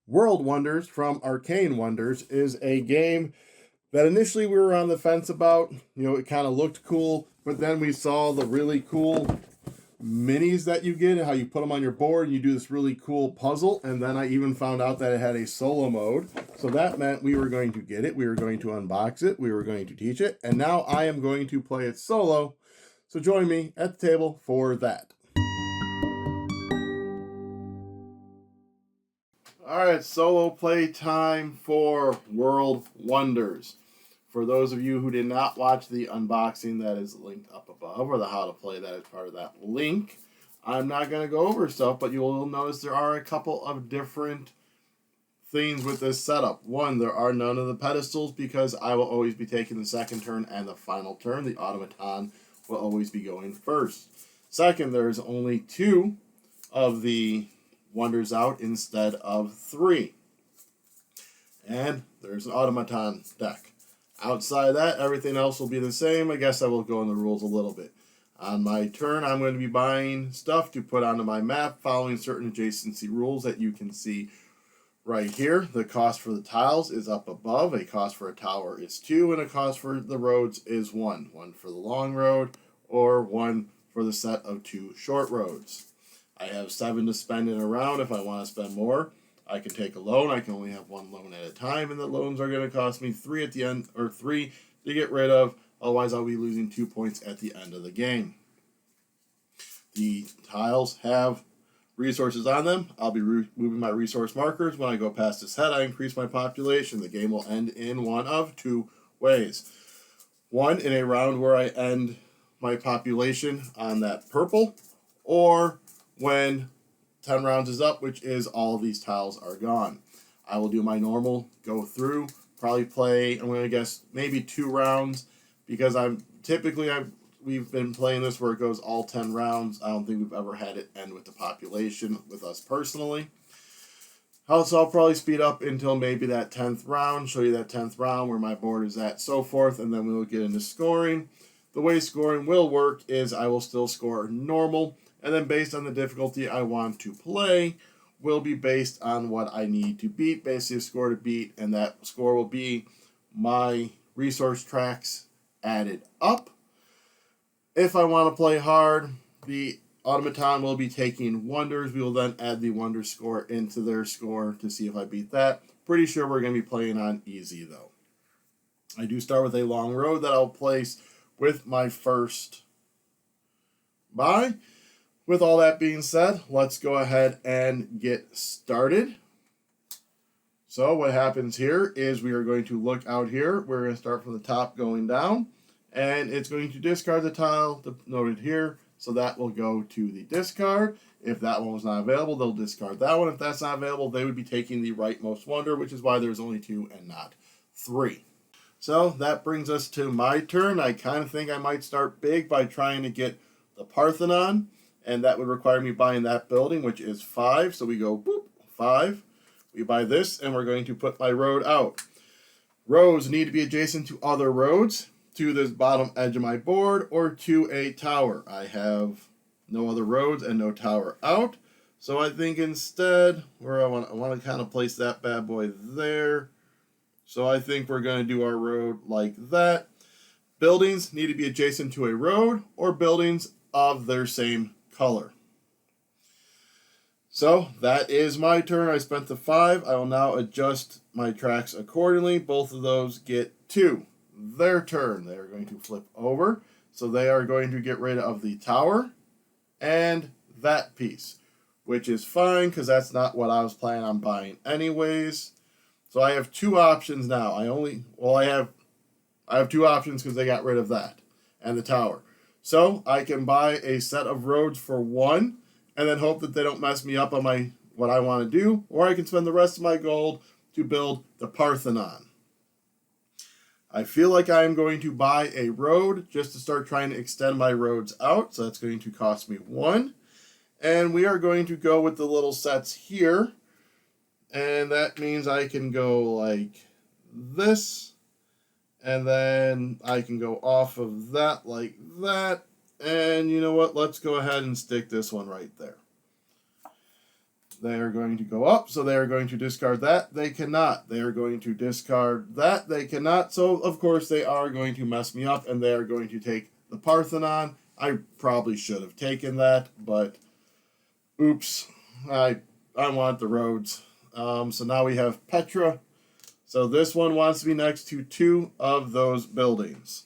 World Wonders from Arcane Wonders is a game that initially we were on the fence about. It kind of looked cool, but then we saw the really cool minis that you get and how you put them on your board and you do this really cool puzzle. And then I even found out that it had a solo mode. So that meant we were going to get it, we were going to unbox it, we were going to teach it, and now I am going to play it solo. So join me at the table for that. All right, solo play time for World Wonders. For those of you who did not watch the unboxing that is linked up above, or the how to play that is part of that link, I'm not going to go over stuff, but you will notice there are a couple of different things with this setup. One, there are none of the pedestals because I will always be taking the second turn and the final turn. The automaton will always be going first. Second, there's only two of the wonders out instead of three. And there's an automaton deck. Outside of that, everything else will be the same. I guess I will go in the rules a little bit. On my turn, I'm going to be buying stuff to put onto my map following certain adjacency rules that you can see right here. The cost for the tiles is up above. A cost for a tower is 2, and a cost for the roads is 1. 1 for the long road, or 1 for the set of 2 short roads. I have 7 to spend in a round. If I want to spend more, I can take a loan. I can only have 1 loan at a time, and the loans are going to cost me 3 at the end, or 3 to get rid of. Otherwise, I'll be losing 2 points at the end of the game. The tiles have resources on them. I'll be moving my resource markers. When I go past this head, I increase my population. The game will end in one of 2 ways. One, in a round where I end my population on that purple, or when 10 rounds is up, which is all of these tiles are gone. I will do my normal go through, probably play, I'm going to guess maybe 2 rounds, because we've been playing this where it goes all 10 rounds. I don't think we've ever had it end with the population with us personally. So I'll probably speed up until maybe that 10th round, show you that 10th round where my board is at, so forth, and then we will get into scoring. The way scoring will work is I will still score normal, and then based on the difficulty I want to play will be based on what I need to beat, basically a score to beat, and that score will be my resource tracks added up. If I want to play hard, the automaton will be taking wonders. We will then add the wonder score into their score to see if I beat that. Pretty sure we're going to be playing on easy, though. I do start with a long road that I'll place with my first buy. With all that being said, let's go ahead and get started. So what happens here is we are going to look out here. We're going to start from the top going down, and it's going to discard the tile noted here. So that will go to the discard. If that one was not available, they'll discard that one. If that's not available, they would be taking the rightmost wonder, which is why there's only 2 and not 3. So that brings us to my turn. I kind of think I might start big by trying to get the Parthenon, and that would require me buying that building, which is 5. So we go, boop, 5. We buy this, and we're going to put my road out. Roads need to be adjacent to other roads, to this bottom edge of my board, or to a tower. I have no other roads and no tower out. So I think instead, where I want to kind of place that bad boy there. So I think we're going to do our road like that. Buildings need to be adjacent to a road or buildings of their same color. So that is my turn. I spent the 5. I will now adjust my tracks accordingly. Both of those get 2. Their turn. They are going to flip over. So they are going to get rid of the tower and that piece, which is fine because that's not what I was planning on buying anyways. So I have 2 options now. I have 2 options because they got rid of that and the tower. So I can buy a set of roads for 1 and then hope that they don't mess me up on what I want to do, or I can spend the rest of my gold to build the Parthenon. I feel like I am going to buy a road just to start trying to extend my roads out, so that's going to cost me 1. And we are going to go with the little sets here, and that means I can go like this, and then I can go off of that like that. And you know what? Let's go ahead and stick this one right there. They are going to go up, so they are going to discard that. They cannot. They are going to discard that. They cannot. So, of course, they are going to mess me up, and they are going to take the Parthenon. I probably should have taken that, but oops. I want the roads. So now we have Petra. So this one wants to be next to 2 of those buildings.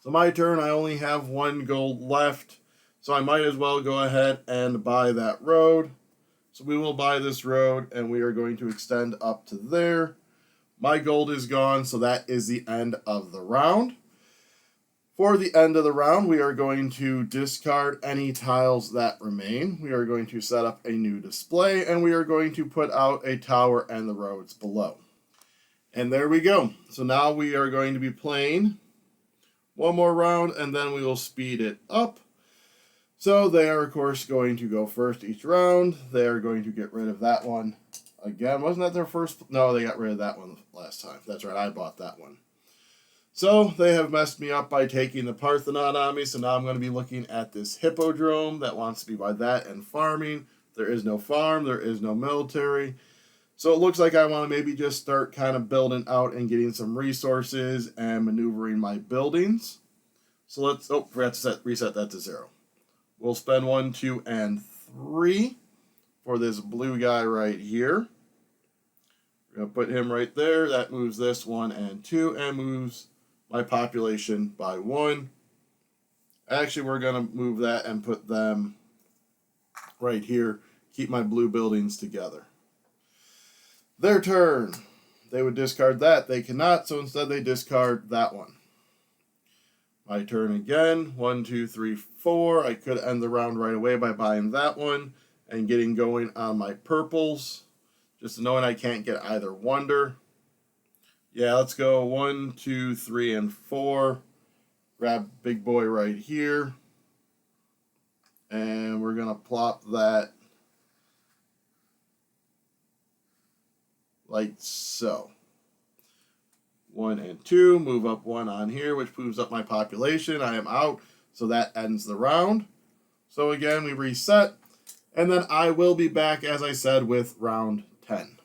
So my turn, I only have 1 gold left. So I might as well go ahead and buy that road. So we will buy this road, and we are going to extend up to there. My gold is gone, so that is the end of the round. For the end of the round, we are going to discard any tiles that remain. We are going to set up a new display, and we are going to put out a tower and the roads below. And there we go. So now we are going to be playing one more round, and then we will speed it up. So they are, of course, going to go first each round. They are going to get rid of that one again. Wasn't that their first? No, they got rid of that one last time. That's right, I bought that one. So they have messed me up by taking the Parthenon on me. So now I'm going to be looking at this Hippodrome that wants to be by that and farming. There is no farm. There is no military. So it looks like I want to maybe just start kind of building out and getting some resources and maneuvering my buildings. So let's, forgot to reset that to 0. We'll spend 1, 2, and 3 for this blue guy right here. We're going to put him right there. That moves this 1 and 2 and moves my population by 1. Actually, we're going to move that and put them right here. Keep my blue buildings together. Their turn. They would discard that. They cannot, so instead they discard that one. My turn again. 1, 2, 3, 4. I could end the round right away by buying that one and getting going on my purples. Just knowing I can't get either wonder. Yeah, let's go 1, 2, 3, and 4. Grab big boy right here. And we're going to plop that like so. 1 and 2, move up 1 on here, which moves up my population. I am out, so that ends the round. So again, we reset, and then I will be back, as I said, with round 10.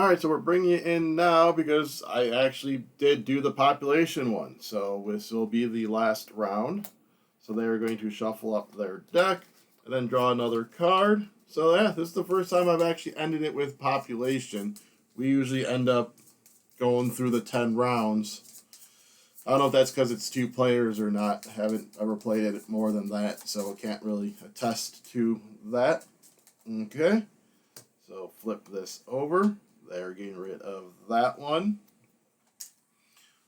Alright, so we're bringing you in now because I actually did do the population one. So this will be the last round. So they're going to shuffle up their deck and then draw another card. So yeah, this is the first time I've actually ended it with population. We usually end up going through the 10 rounds. I don't know if that's because it's 2 players or not. Haven't ever played it more than that, so I can't really attest to that. Okay, so flip this over. They're getting rid of that one.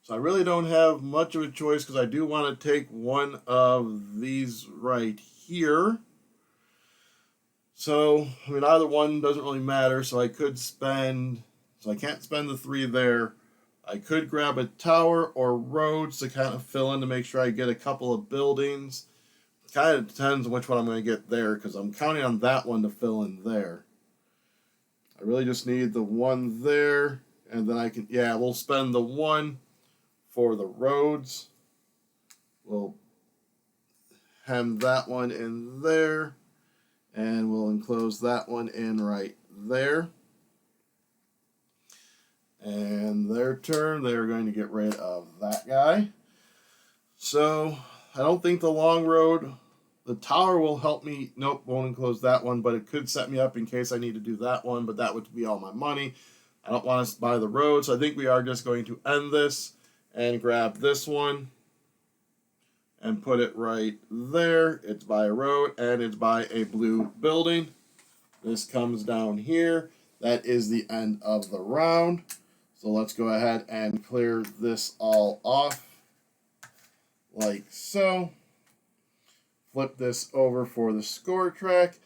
So I really don't have much of a choice because I do want to take one of these right here. So, I mean, either one doesn't really matter. So I could spend, so I can't spend the 3 there. I could grab a tower or roads to kind of fill in to make sure I get a couple of buildings. Kind of depends on which one I'm going to get there because I'm counting on that one to fill in there. I really just need the 1 there. And then I can, yeah, we'll spend the 1 for the roads. We'll hem that one in there. And we'll enclose that one in right there. And their turn, they're going to get rid of that guy. So, I don't think the long road, the tower will help me. Nope, won't enclose that one, but it could set me up in case I need to do that one, but that would be all my money. I don't want to buy the road, so I think we are just going to end this and grab this one and put it right there. It's by a road and it's by a blue building. This comes down here. That is the end of the round. So let's go ahead and clear this all off like so. Flip this over for the score track.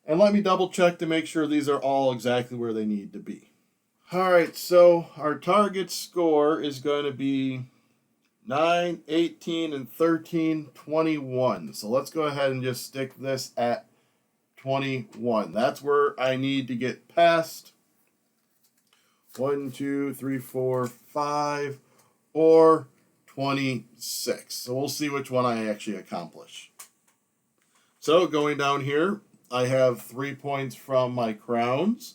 And let me double check to make sure these are all exactly where they need to be. Alright, so our target score is going to be 9, 18, and 13, 21. So let's go ahead and just stick this at 21. That's where I need to get past 1, 2, 3, 4, 5, or 26. So we'll see which one I actually accomplish. So going down here, I have 3 points from my crowns.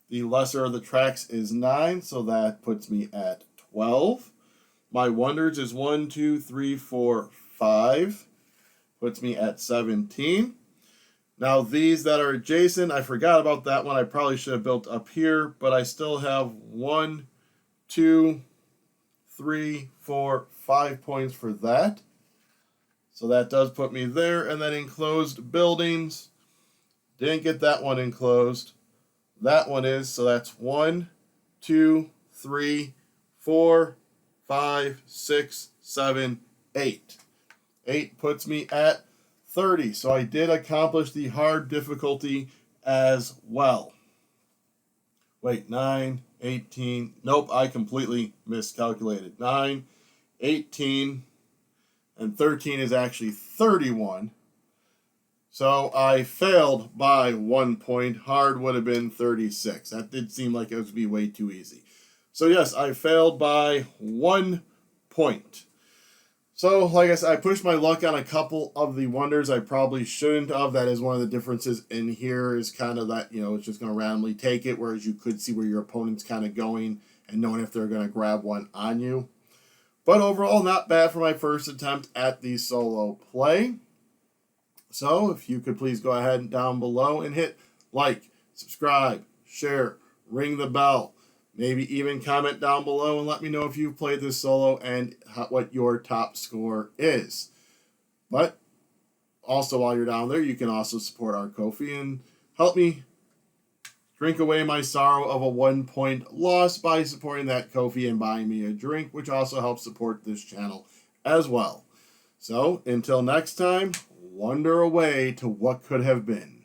The lesser of the tracks is 9, so that puts me at 12. My wonders is 1, 2, 3, 4, 5. Puts me at 17. Now these that are adjacent, I forgot about that one. I probably should have built up here, but I still have 1, 2, 3, 4, 5 points for that. So that does put me there. And then enclosed buildings. Didn't get that one enclosed. That one is, so that's 1, 2, 3, 4, 5, 6, 7, 8. 8 puts me at 30. So I did accomplish the hard difficulty as well. Wait, 9, 18. Nope, I completely miscalculated. 9, 18, and 13 is actually 31. So I failed by 1 point. Hard would have been 36. That did seem like it would be way too easy. So yes, I failed by 1 point. So like I said, I pushed my luck on a couple of the wonders I probably shouldn't have. That is one of the differences in here is kind of that, you know, it's just going to randomly take it, whereas you could see where your opponent's kind of going and knowing if they're going to grab one on you. But overall, not bad for my first attempt at the solo play. So, if you could please go ahead and down below and hit like, subscribe, share, ring the bell, maybe even comment down below and let me know if you've played this solo and what your top score is. But also, while you're down there, you can also support our Ko-fi and help me drink away my sorrow of a 1 point loss by supporting that Ko-fi and buying me a drink, which also helps support this channel as well. So, until next time, wonder away to what could have been.